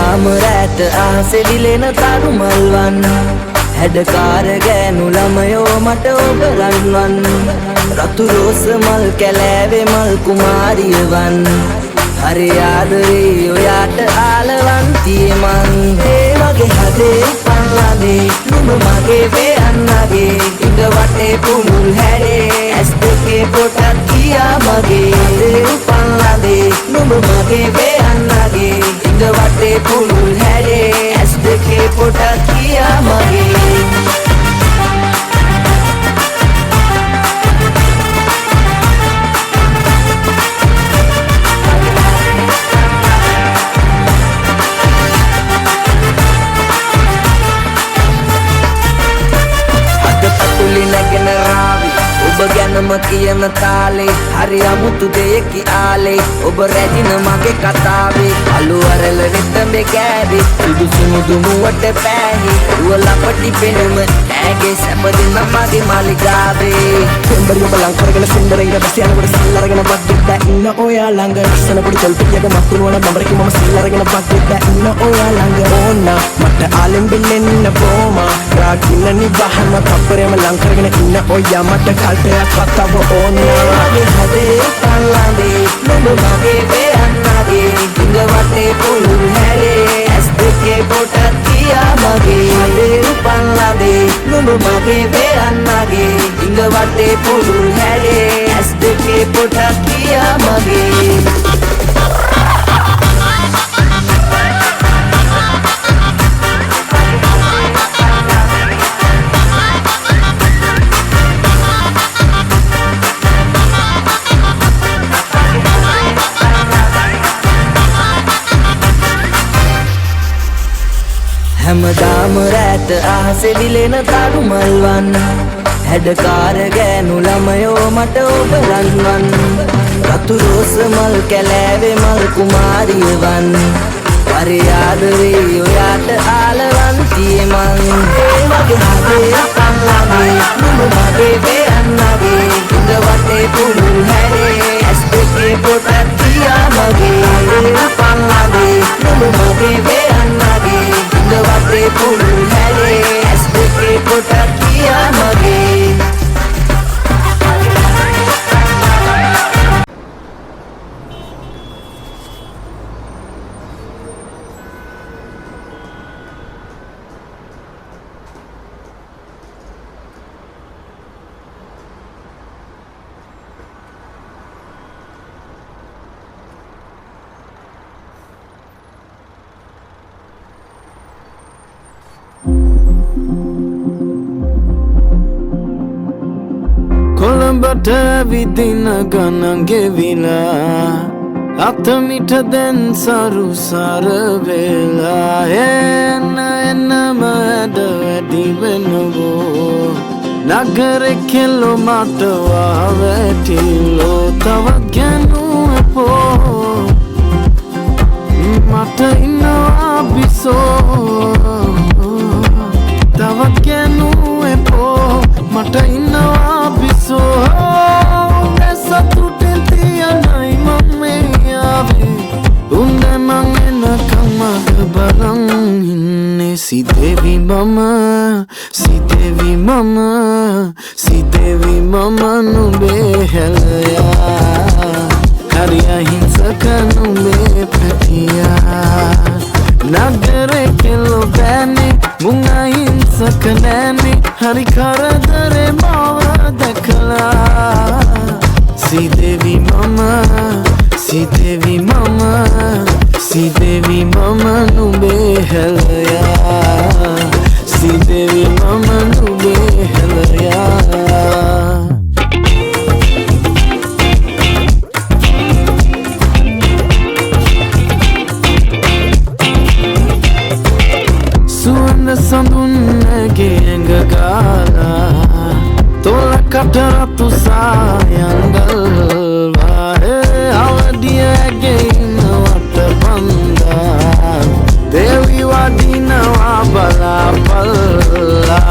හැමදාම රැට ආසේ දිලෙන තරු මල්වන් හැඩකාර ගෑනු ළමයෝ මට ඔබ රන්වන් රතු රෝස මල් කැලෑවේ මල් කුමාරියවන් හරි ආදරේ ඔයාට ආලවන්තිය මං ඒ වගේ හදේ පන්ලාදේ නුඹ මගේ වෙයන්නගේ ඉඟ වටේ පුමුල් හැරේ ඇස් දෙකේ පොටක් කියා මගේ හදේ පන්ලාදේ නුඹ මගේ වෙයන්නගේ ඉඟ වටේ පුමුල් හැරේ ඇස් දෙකේ පොටක් කියා මගේ ඔබ ගැනම කියන තාලේ හරි අමුතු දෙයකි ආලේ ඔබ රැදින මගේ කතාවේ අලු අරල වෙතඹේ කෑවේ සුදු සුමුදු මුවට පෑහි උවලපටි පෙනුම ඇගේ සැපදින මගේ මාලිගාවේ පෙම්බරි ඔබ ලං කරගෙන සුන්දර ඉර බස් යනකොට සිල් අරගෙන බද්දෙද්දා ඉන්න ඔයා ළඟ ඉස්සන පොඩි තොල්පියක මත්තුන වන බඹරකි මම සිල් අරගෙන බද්දෙද්දා ඉන්න ඔයා ළඟ ඕන මට ආලෙන් බෙල්ලෙන්න බෝමා රාගින්න නිවහන කප්පරේම ලං කරගෙන ඉන්න ඔයා මට කල්පයක් වත්තව ඕන මගේ හදේ පල්ලාදේ නුඹ මගේ වෙයන්නගේ ඉඟ වටේ පුළුල් හැරේ ඇස් දෙකේ පොටක් කියා මගේ හදේ පල්ලාදේ නුඹ මගේ වෙයන්නගේ ඉඟ වටේ පුළුල් හැරේ ඇස් දෙකේ පොටක් කියා මගේ හැමදාම රැට ආසේ දිලෙන තරු මල්වන් හැඩකාර ගෑනු ළමයෝ මට ඔබ රන්වන් රතු රෝස මල් කැලෑවේ මල් කුමාරියවන් හරි ආදරේ ඔයාට ආලවන්තිය මං ඒ වගේ හදේ පන්ලාදේ නුඹ මගේ වෙයන්නගේ ඉඟ වටේ පුළුල් හැරේ ඇස් දෙකේ පොටක් කියා මගේ හදේ පන්ලාදේ නුඹ මගේ වෙයන්නගේ ඉඟ වටේ පුළුල් හැරේ ඇස් දෙකේ පොටක් කියා මගේ කොළඹට විදින ගණන් ගෙවිලා අතමිට දැන් සරු සර වෙලා එන්න එන්නම ඇද වැඩි වෙනවෝ නගරෙ කෙල්ලෝ මට වැටිලෝ තවත් ගැනුවපෝ මට ඉන්නවා බිසෝ තවත් ගැනුවපෝ මට ඉන්නවා බිසෝ සතුටෙන් තියනයි මම යාවේ උන්ද මං එනකම් මග බලන් ඉන්නේ සිතේවි මම නුඹේ හැලයා හරි අහිංසක නුඹේ පැටියා නගරේ කෙල්ලෝ බෑනේ මුං අහිංසක නෑනේ හරි කරදරේ මාව දැකලා සිතේවි මම නුඹේ හැලයා සිතේවි මම නුඹේ හැලයා සුවඳ සඳුන්නගේ ඇඟ ගාලා තොලකට රතු සායංගල්වා අවදිය ඇගේ ඉන්නවට බන්දා දෙවි වදිනවා බලාපල්ලා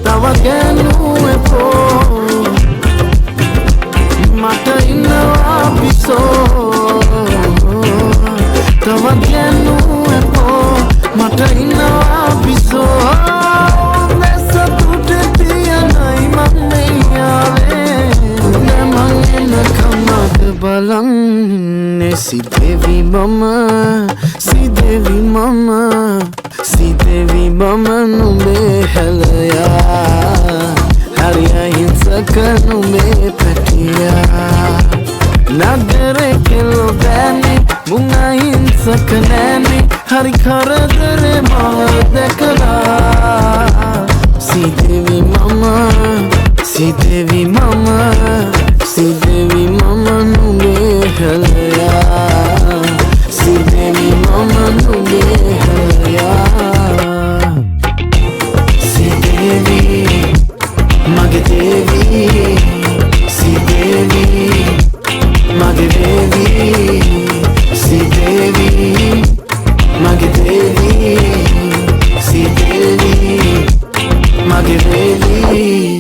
තව ගැනුවපෝ මට ඉන්නවා බිසෝ තව ගැනුවපෝ නුඹේ පැටියා නගරේ කෙල්ලෝ බෑනේ මුං අහිංසක නෑනේ හරි කරදරේ මව දැකලා සීදේවි මම නුඹේ හැලයා සීදේවි මම නුඹේ හැලයා සීදේවි මගේ දේවී සීදේවි මගේ දේවී සීදේවි මගේ දේවී සීදේවි මගේ දේවී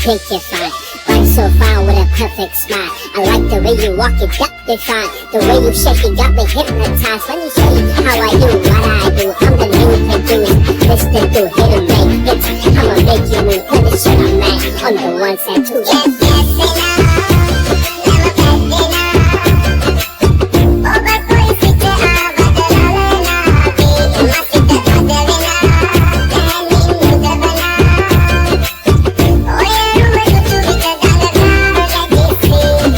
think you're fine, but so fine with a perfect smile. I like the way you walk, it got me fine. The way you shake it got me hypnotized. Let me show you how I do what I do. I'm the new producer, listen to hit and make hits. I'ma make you move, put the shit on man, on the ones and twos. Yes, yes, they know, never back, they know. Oh, but boy, if it's a but the la la la, baby, my sister, but the la la, then you know the la. Oh yeah, you make it to me, the la la la, like this thing.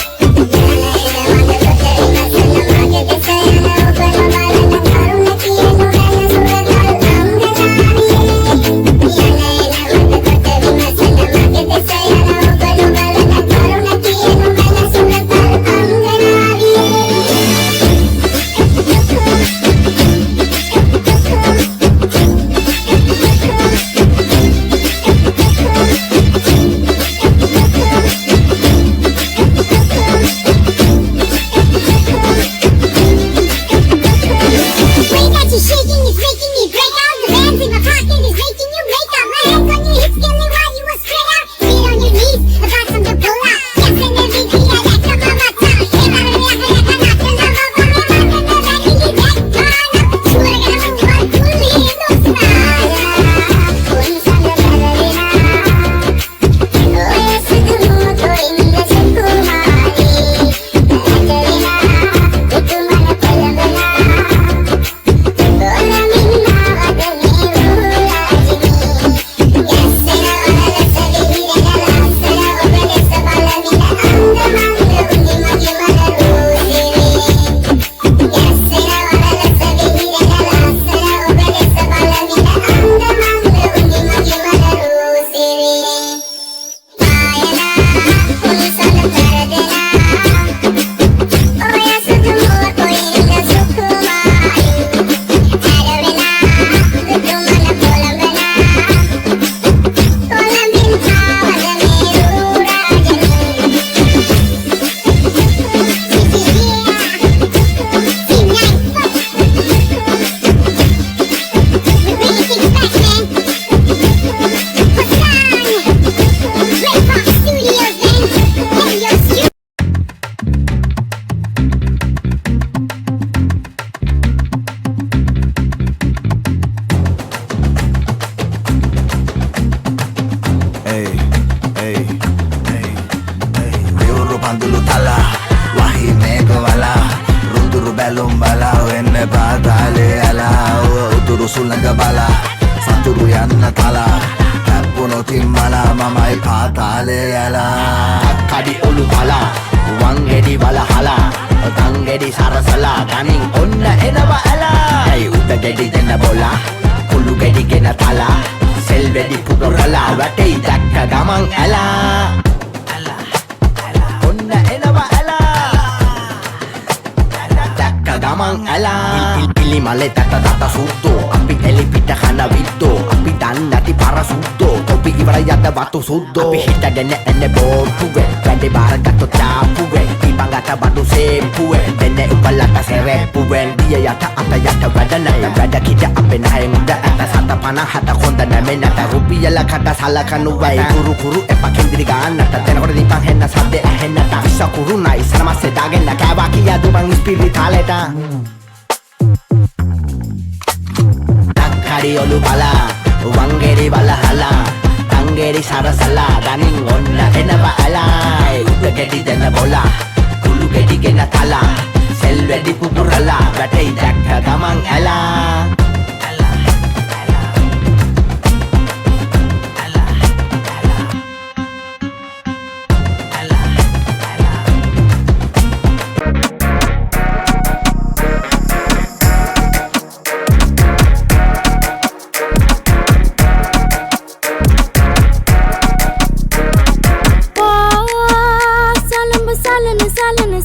තමන් ඇලා පිලි මලේ තත සුද්දෝ අපි එලි පිට කන විද්දෝ අපි දන් නැති පර සුද්දෝ තොපි ඉවර යද වතු සුද්දෝ අපි හිටගෙන එන්නේ බෝට්ටුවේ වැඩි බාරගත්තු තාපුවේ ඉබංගට බඩු සේපුවේ දෙන්නේ උපලට සෙරෙප්පුවෙන් දිය යට අත යට වැඩ නැත වැඩ කිට අපේ නැහැ මුද ඇත සත 50 හොඳ නැමෙ නැත රුපියල කට සලකනු වයි කුරු එපකින්දිරි ගන්නට දෙනකොට දීපන් හෙන්න සද්දේ ඇහෙන්නට විසකුරු නයි සනමස්සේ දාගෙන කෑවා කියා දුබන් ස්පිරිතාලෙට තක්කරි ඔලු බලා වංගෙරි බලහලා තංගෙරි සරසලා දනින් ඔන්න එනවා ඇලා උඩ ගෙඩි දෙන බොලා කුළු ගෙඩි ගෙන තලා සෙල් වැඩි පුපුරලා වැටේ දැක්ක තමන් ඇලා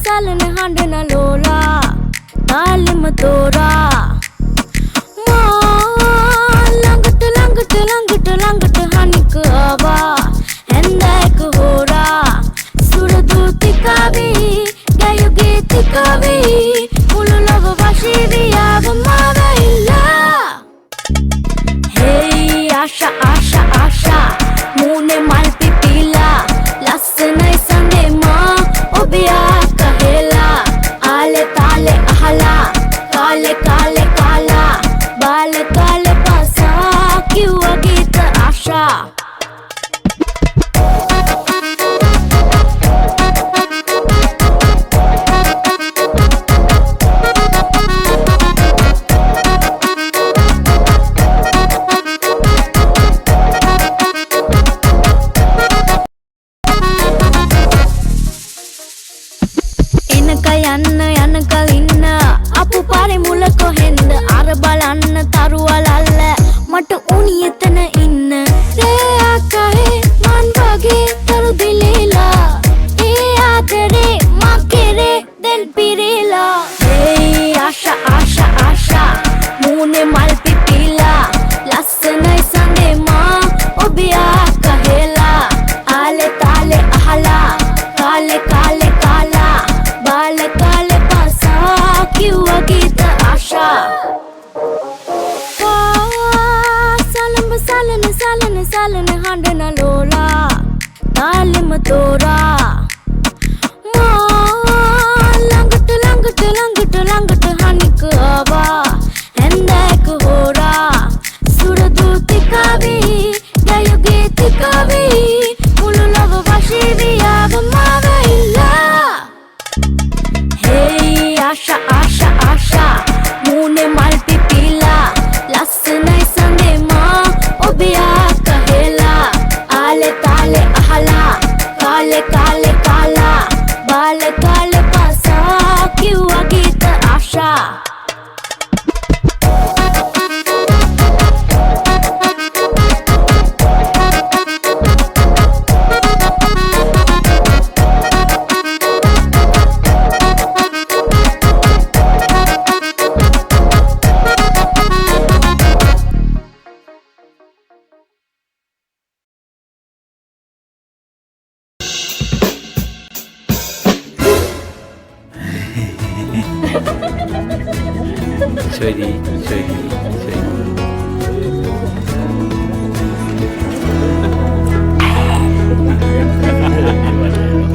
सालन हांडना लोला तालम तोरा लंगट लंगट लंगट लंगट हनिक आवा हेंदैक होरा सुरदु तिकावी गयु गीतिकावी मुलु लव वाशिवी आव मावेला hey आशा आशा आशा मुने माल पिपीला लसनई संदे मा ओबिया कहेला आले ताले अहला काले काले काला बाल काले पासा क्यों गीत आशा යන්න කලින්න අපු පාරේ මුල කොහෙන්ද අර බලන්න තරුවලල්ල මට උණි එතන ඉන්න රේ ආකේ මන් වගේ තරු දිලේලා ඒ ආදරේ මකරේ දෙල් පිරේලා hey ආශා ආශා ආශා මුනේ මල් පිපිලා ලස්සනයි සඳේ මා ඔබියා කහෙලා ආලේ තාලේ අහලා කාලේ කාලේ කාලා बाल काले पासा क्यों गीत आशा सालन सालन सालन सालन हांडना लोला तालम तोरा लंगट लंगट लंगट लंगट हनिक आवा हेंदैक होरा सुरदु तिकावी गयु गीतिकावी मुलु लव वाशिवी आव मावेला hey आशा आशा आशा मुने माल पिपीला लसनई संदे मा ओबिया कहेला आले ताले अहला काले काले काला बाल काले पासा क्यों गीत आशा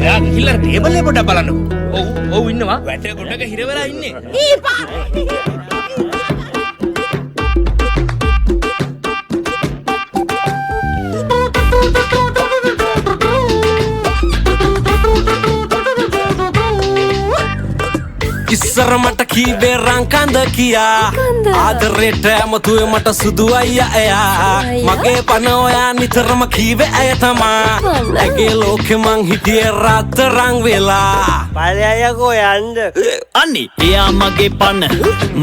ඔයා ගිහිල්ලා ටේබල් එක පොඩ්ඩක් බලන්නකෝ. ඔව් ඉන්නවා. වැටේ ගොඩක හිර වෙලා ඉන්නේ. ඉස්සර මට කීවේ රංකන්ද කියා ආදරේට ඇමතුවේ මට සුදු අයියා එයා මගේ පන ඔයා නිතරම කීවේ ඇය තමා ඇගේ ලෝකෙ මං හිටියේ රත්තරන් වෙලා පලයයකෝ යන්න අනි එයා මගේ පන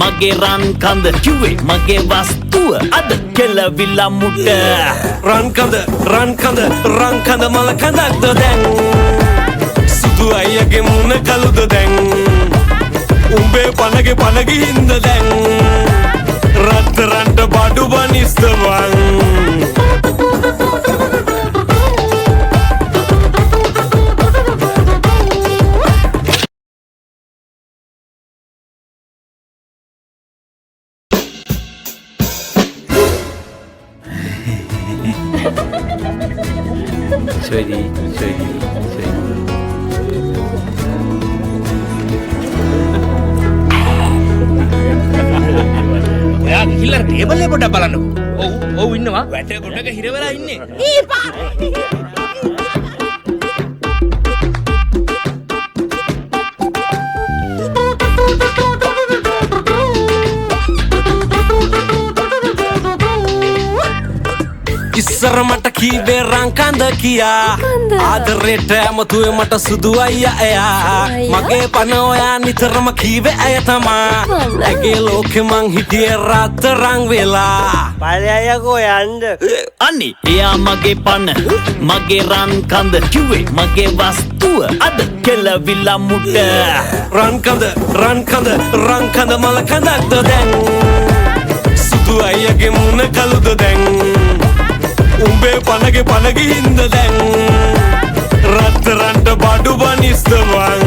මගේ රන්කන්ද කිව්වේ මගේ වස්තුව අද කෙලවිලා මුට රන්කන්ද මලකඳක්ද දැන් සුදු අයියගේ මුණ කළුද දැන් උඹේ පනගේ හින්ද දැන් රත්තරන්ට බඩු බනිස්තවන් ඔයා ගිහිල්ලා ටේබල් එක පොඩ්ඩක් බලන්නකෝ. ඔව් ඉන්නවා. වැටේ ගොඩක හිර වෙලා ඉන්නේ. ඉස්සර මට කීවේ රංකන්ද කියා ආදරේට ඇමතුවේ මට සුදු අයියා එයා මගේ පන ඔයා නිතරම කීවේ ඇය තමා ඇගේ ලෝකෙ මං හිටියේ රත්තරන් වෙලා පලයයකෝ යන්ද අනි එයා මගේ පන මගේ රන් කඳ කිව්වේ මගේ වස්තුව අද කෙලවිලා මුට රන්කඳ මල කඳක්ද දැන් සුදු අයියගේ මුණ කළුද දැන් උඹේ පනගේ හින්ද දැන් රත්තරන්ට බඩු බනිස්තවන්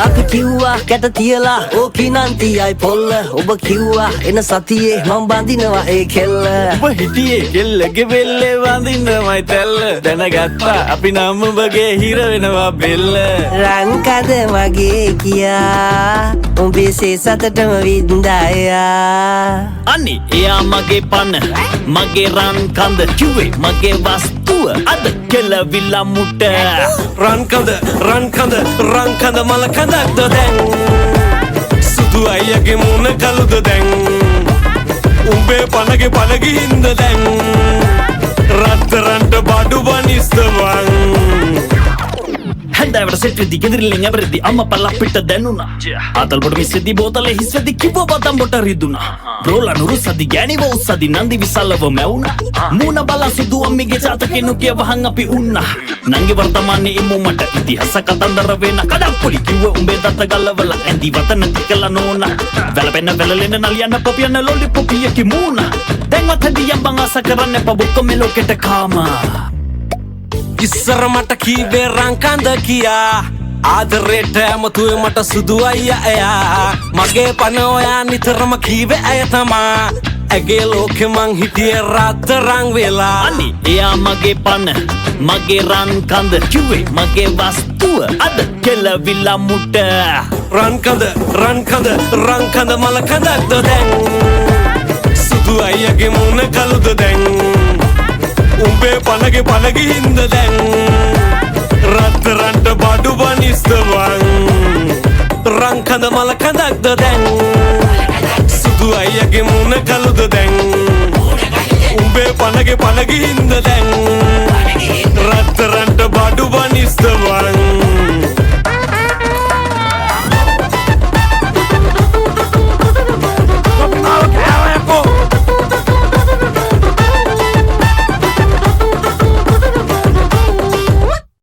අපි කිව්වා කැට තියලා ඕකි නන්තියයි පොල්ල ඔබ කිව්වා එන සතියේ මං බඳිනවා ඒ කෙල්ල ඔබ හිටියේ කෙල්ලගේ වෙල්ලේ වඳින්නමයි තැල්ල දැනගත්තා අපි නම් ඔබගේ හිර වෙනවා බෙල්ල රංකද මගේ කියා උඹේ සතටම වින්දායා අනි එයා මගේ පන මගේ රන් කඳ කිව්වේ මගේ වස්තුව අද කෙලවිලා මුට රන්කඳ මල කඳක්ද දැන් සුදු අයියගේ මුණ කළුද දැන් උඹේ පනගේ හින්ද දැන් රත්තරන්ට බඩු බනිස්තවන් හැන්දෑවට සෙට්වෙදි ගෙදරිල්ලෙන් ඇවරෙදි අම්ම පල්ලා පිට දැනුණා ආතල් පොඩ මිස්සෙදි බෝතලේ හිස්වෙදි කිව්ව බදම් බොට රිදුණා රෝලා නුරුස්සදි ගෑනිව උස්සදි නන්දි විසල්ලව මැවුණා මූණ බලා සුදු අම්මිගේ ජාතකෙනු කියවහන් අපි උන්නා නංගි වර්තමානයේ ඉමු මට ඉතිහාස කතන්දර වෙන කඩප්පුලි කිව්ව උඹේ දත්ත ගල්ලවල ඇඳි වතන තිකලා නෝනා වැලපෙන්න වැලලෙන නලියන්න පොපියන්න ලොල්ලි පොපියකි මූණා දැන්වත් හැදියම් බං ආස කරන්න පබුක්ක මෙලෝකෙට කාමා ඉස්සර මට කීවේ රංකන්ද කියා ආදරේට ඇමතුවේ මට සුදු අයියා එයා මගේ පන ඔයා නිතරම කීවේ ඇය තමා ඇගේ ලෝකෙ මං හිටියේ රත්තරන් වෙලා අනි එයා මගේ පන මගේ රන් කඳ කිව්වේ මගේ වස්තුව අද කෙලවිලා මුට රන්කඳ මල කඳක්ද දැන් සුදු අයියගේ මුණ කළුද දැන් උඹේ පනගේ හින්ද දැන් රත්තරන්ට බඩු බනිස්තවන් රංකඳ මල කඳක්ද දැන් සුදු අයියගේ මුණ කළුද දැන් උඹේ පනගේ හින්ද